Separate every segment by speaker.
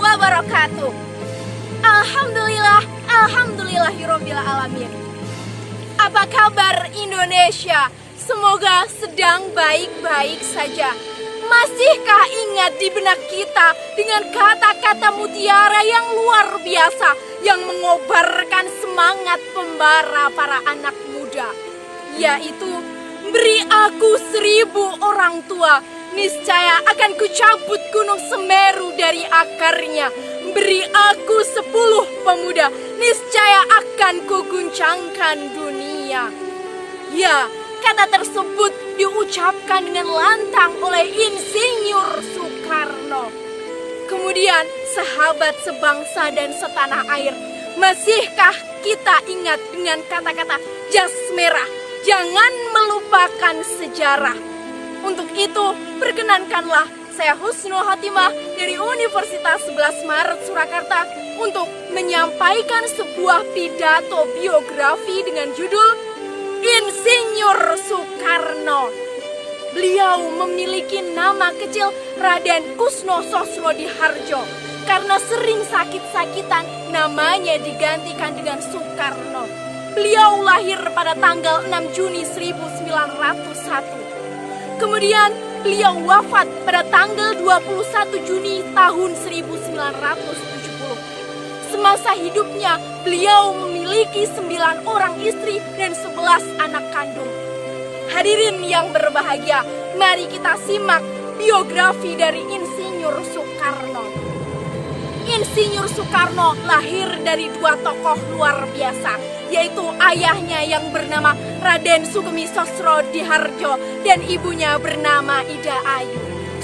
Speaker 1: wabarakatuh. Alhamdulillahirobbil alamin. Apa kabar Indonesia? Semoga sedang baik-baik saja. Masihkah ingat di benak kita dengan kata-kata mutiara yang luar biasa yang mengobarkan semangat pembara para anak muda, yaitu beri aku 1000 orang tua, niscaya akan kucabut gunung Semeru dari akarnya. Beri aku 10 pemuda, niscaya akan kuguncangkan dunia. Ya, kata tersebut diucapkan dengan lantang oleh Insinyur Soekarno. Kemudian, sahabat sebangsa dan setanah air, masihkah kita ingat dengan kata-kata jas merah? Jangan melupakan sejarah. Untuk itu, perkenankanlah saya Husnul Khotimah dari Universitas 11 Maret Surakarta untuk menyampaikan sebuah pidato biografi dengan judul Insinyur Soekarno. Beliau memiliki nama kecil Raden Kusno Sosrodihardjo. Karena sering sakit-sakitan, namanya digantikan dengan Soekarno. Beliau lahir pada tanggal 6 Juni 1901. Kemudian beliau wafat pada tanggal 21 Juni tahun 1970. Semasa hidupnya, beliau memiliki 9 orang istri dan 11 anak kandung. Hadirin yang berbahagia, mari kita simak biografi dari Insinyur Soekarno. Insinyur Soekarno lahir dari 2 tokoh luar biasa, yaitu ayahnya yang bernama Raden Sukemi Sosrodihardjo dan ibunya bernama Ida Ayu.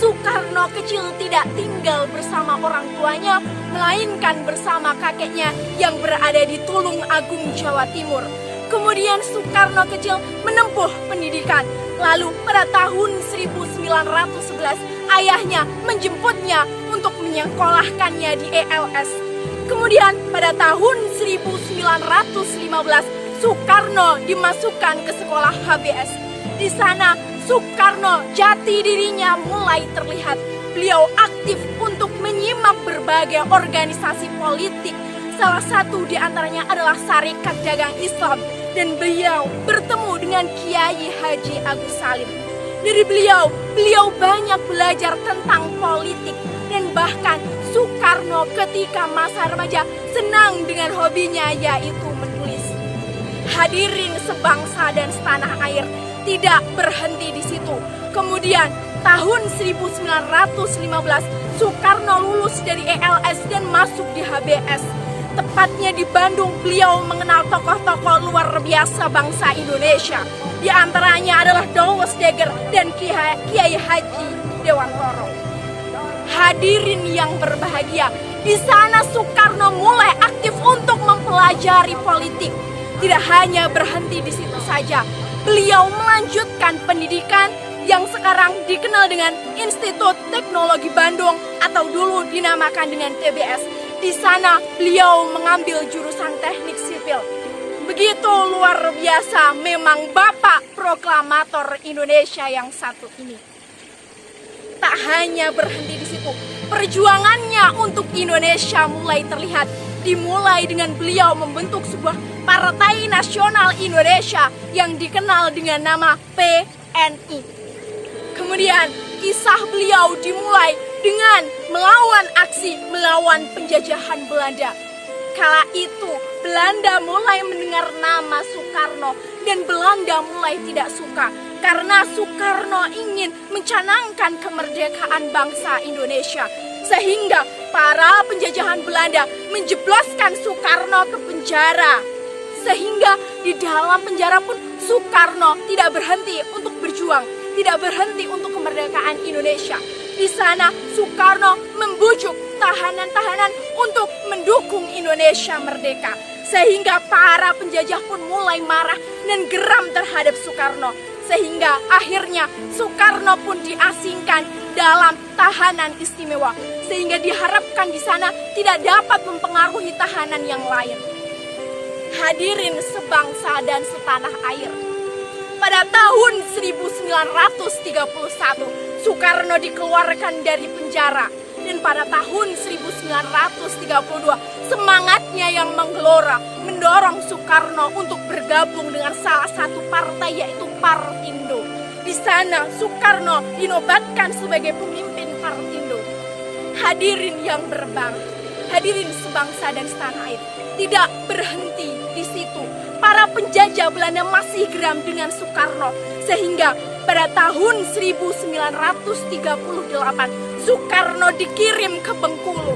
Speaker 1: Soekarno kecil tidak tinggal bersama orang tuanya, melainkan bersama kakeknya yang berada di Tulung Agung, Jawa Timur. Kemudian Soekarno kecil menempuh pendidikan. Lalu pada tahun 1911 ayahnya menjemputnya untuk menyekolahkannya di ELS. Kemudian pada tahun 1915 Soekarno dimasukkan ke sekolah HBS. Di sana Soekarno jati dirinya mulai terlihat. Beliau aktif untuk menyimak berbagai organisasi politik. Salah satu di antaranya adalah Sarekat Dagang Islam, dan beliau bertemu dengan Kiai Haji Agus Salim. Dari beliau banyak belajar tentang politik, dan bahkan Soekarno ketika masa remaja senang dengan hobinya yaitu menulis. Hadirin sebangsa dan setanah air, tidak berhenti di situ. Kemudian tahun 1915 Soekarno lulus dari ELS dan masuk di HBS. Tepatnya di Bandung, beliau mengenal tokoh-tokoh luar biasa bangsa Indonesia. Di antaranya adalah Dawes Dager dan Kiai Haji Dewantoro. Hadirin yang berbahagia, di sana Soekarno mulai aktif untuk mempelajari politik. Tidak hanya berhenti di situ saja, beliau melanjutkan pendidikan yang sekarang dikenal dengan Institut Teknologi Bandung atau dulu dinamakan dengan TBS. Di sana beliau mengambil jurusan teknik sipil. Begitu luar biasa memang Bapak Proklamator Indonesia yang satu ini. Tak hanya berhenti di situ, perjuangannya untuk Indonesia mulai terlihat. Dimulai dengan beliau membentuk sebuah Partai Nasional Indonesia yang dikenal dengan nama PNI. Kemudian kisah beliau dimulai dengan melawan penjajahan Belanda. Kala itu Belanda mulai mendengar nama Soekarno dan Belanda mulai tidak suka karena Soekarno ingin mencanangkan kemerdekaan bangsa Indonesia. Sehingga para penjajahan Belanda menjebloskan Soekarno ke penjara. Sehingga di dalam penjara pun Soekarno tidak berhenti untuk berjuang, tidak berhenti untuk kemerdekaan Indonesia. Di sana Soekarno membujuk tahanan-tahanan untuk mendukung Indonesia merdeka. Sehingga para penjajah pun mulai marah dan geram terhadap Soekarno. Sehingga akhirnya Soekarno pun diasingkan dalam tahanan istimewa. Sehingga diharapkan di sana tidak dapat mempengaruhi tahanan yang lain. Hadirin sebangsa dan setanah air. Pada tahun 1931, Soekarno dikeluarkan dari penjara Dan pada tahun 1932, semangatnya yang menggelora mendorong Soekarno untuk bergabung dengan salah satu partai, yaitu Partindo. Di sana Soekarno dinobatkan sebagai pemimpin Partindo. Hadirin yang berbahagia, hadirin sebangsa dan setanah air, tidak berhenti di situ. Para penjajah Belanda masih geram dengan Soekarno, sehingga pada tahun 1938 Soekarno dikirim ke Bengkulu.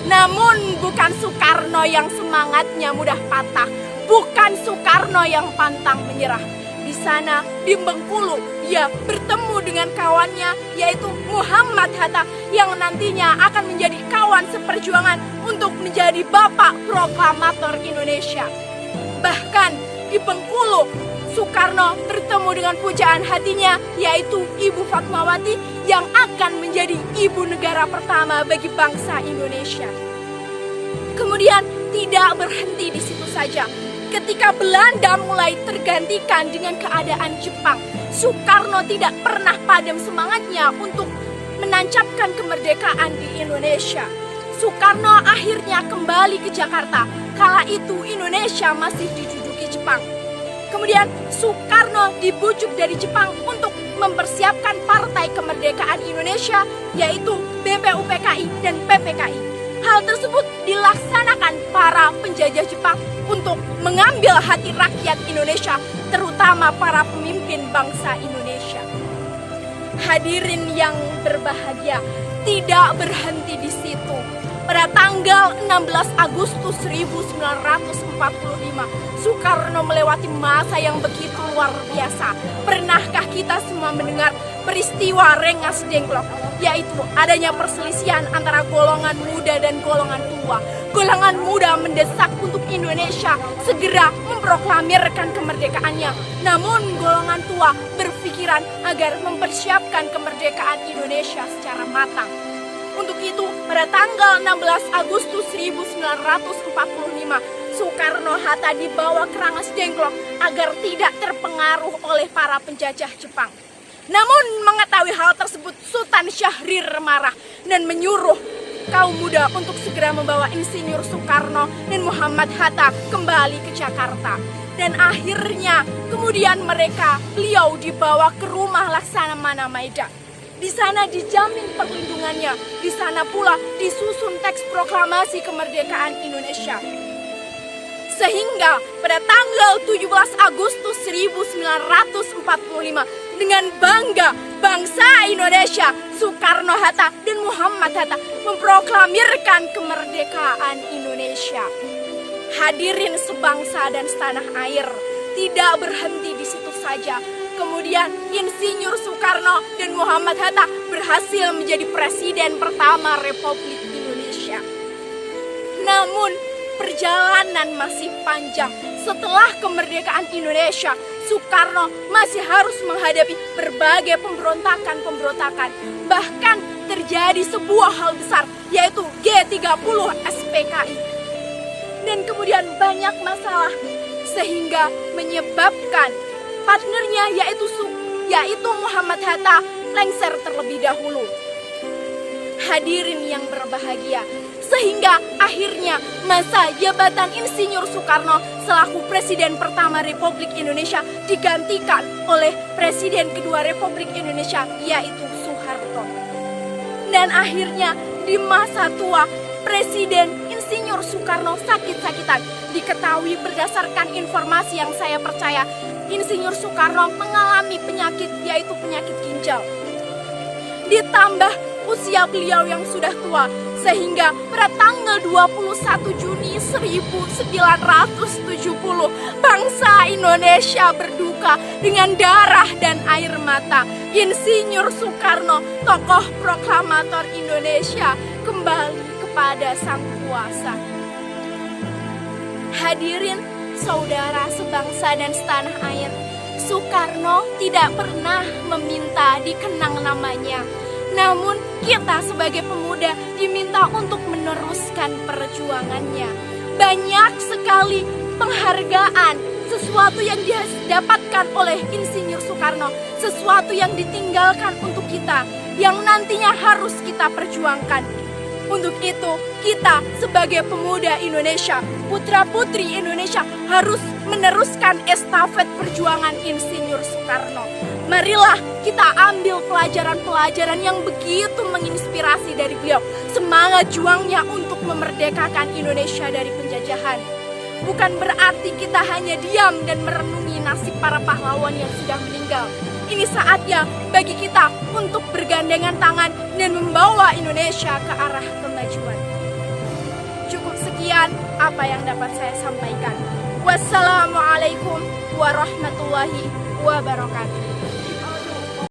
Speaker 1: Namun bukan Soekarno yang semangatnya mudah patah, bukan Soekarno yang pantang menyerah. Di sana, di Bengkulu, ia bertemu dengan kawannya, yaitu Muhammad Hatta, yang nantinya akan menjadi kawan seperjuangan untuk menjadi Bapak Proklamator Indonesia. Bahkan di Bengkulu, Soekarno bertemu dengan pujaan hatinya, yaitu Ibu Fatmawati, yang akan menjadi ibu negara pertama bagi bangsa Indonesia. Kemudian tidak berhenti di situ saja. Ketika Belanda mulai tergantikan dengan keadaan Jepang, Soekarno tidak pernah padam semangatnya untuk menancapkan kemerdekaan di Indonesia. Soekarno akhirnya kembali ke Jakarta. Kala itu Indonesia masih diduduki Jepang. Kemudian Soekarno dibujuk dari Jepang untuk mempersiapkan Partai Kemerdekaan Indonesia, yaitu BPUPKI dan PPKI. Hal tersebut dilaksanakan para penjajah Jepang untuk mengambil hati rakyat Indonesia, terutama para pemimpin bangsa Indonesia. Hadirin yang berbahagia, tidak berhenti di situ. Pada tanggal 16 Agustus 1945, Soekarno melewati masa yang begitu luar biasa. Pernahkah kita semua mendengar peristiwa Rengas Dengklok, yaitu adanya perselisihan antara golongan muda dan golongan tua. Golongan muda mendesak untuk Indonesia segera memproklamirkan kemerdekaannya. Namun golongan tua berpikiran agar mempersiapkan kemerdekaan Indonesia secara matang. Untuk itu, pada tanggal 16 Agustus 1945, Soekarno-Hatta dibawa ke Rengas Dengklok agar tidak terpengaruh oleh para penjajah Jepang. Namun mengetahui hal tersebut, Sultan Syahrir marah dan menyuruh kaum muda untuk segera membawa Insinyur Soekarno dan Muhammad Hatta kembali ke Jakarta. Dan akhirnya kemudian beliau dibawa ke rumah Laksamana Maeda. Di sana dijamin perlindungannya, di sana pula disusun teks proklamasi kemerdekaan Indonesia. Sehingga pada tanggal 17 Agustus 1945, dengan bangga bangsa Indonesia, Soekarno-Hatta dan Muhammad Hatta memproklamirkan kemerdekaan Indonesia. Hadirin sebangsa dan setanah air, tidak berhenti di situ saja. Kemudian Insinyur Soekarno dan Muhammad Hatta berhasil menjadi presiden pertama Republik Indonesia. Namun perjalanan masih panjang. Setelah kemerdekaan Indonesia, Soekarno masih harus menghadapi berbagai pemberontakan. Bahkan terjadi sebuah hal besar, yaitu G30 SPKI. Dan kemudian banyak masalah sehingga menyebabkan partnernya yaitu Muhammad Hatta lengser terlebih dahulu. Hadirin yang berbahagia, sehingga akhirnya masa jabatan Insinyur Soekarno selaku Presiden pertama Republik Indonesia digantikan oleh Presiden kedua Republik Indonesia, yaitu Soeharto. Dan akhirnya di masa tua Presiden Insinyur Soekarno sakit-sakitan. Diketahui berdasarkan informasi yang saya percaya, Insinyur Soekarno mengalami penyakit, yaitu penyakit ginjal. Ditambah usia beliau yang sudah tua, sehingga pada tanggal 21 Juni 1970 bangsa Indonesia berduka dengan darah dan air mata. Insinyur Soekarno, tokoh proklamator Indonesia, kembali kepada Sang Kuasa. Hadirin saudara sebangsa dan setanah air, Soekarno tidak pernah meminta dikenang namanya. Namun kita sebagai pemuda diminta untuk meneruskan perjuangannya. Banyak sekali penghargaan, sesuatu yang didapatkan oleh Insinyur Soekarno, sesuatu yang ditinggalkan untuk kita. yang nantinya harus kita perjuangkan. Untuk itu, kita sebagai pemuda Indonesia, putra-putri Indonesia harus meneruskan estafet perjuangan Insinyur Soekarno. Marilah kita ambil pelajaran-pelajaran yang begitu menginspirasi dari beliau. Semangat juangnya untuk memerdekakan Indonesia dari penjajahan. Bukan berarti kita hanya diam dan merenungi nasib para pahlawan yang sudah meninggal. Ini saatnya bagi kita untuk bergandengan tangan dan membawa Indonesia ke arah kemajuan. Cukup sekian apa yang dapat saya sampaikan. Wassalamualaikum warahmatullahi wabarakatuh.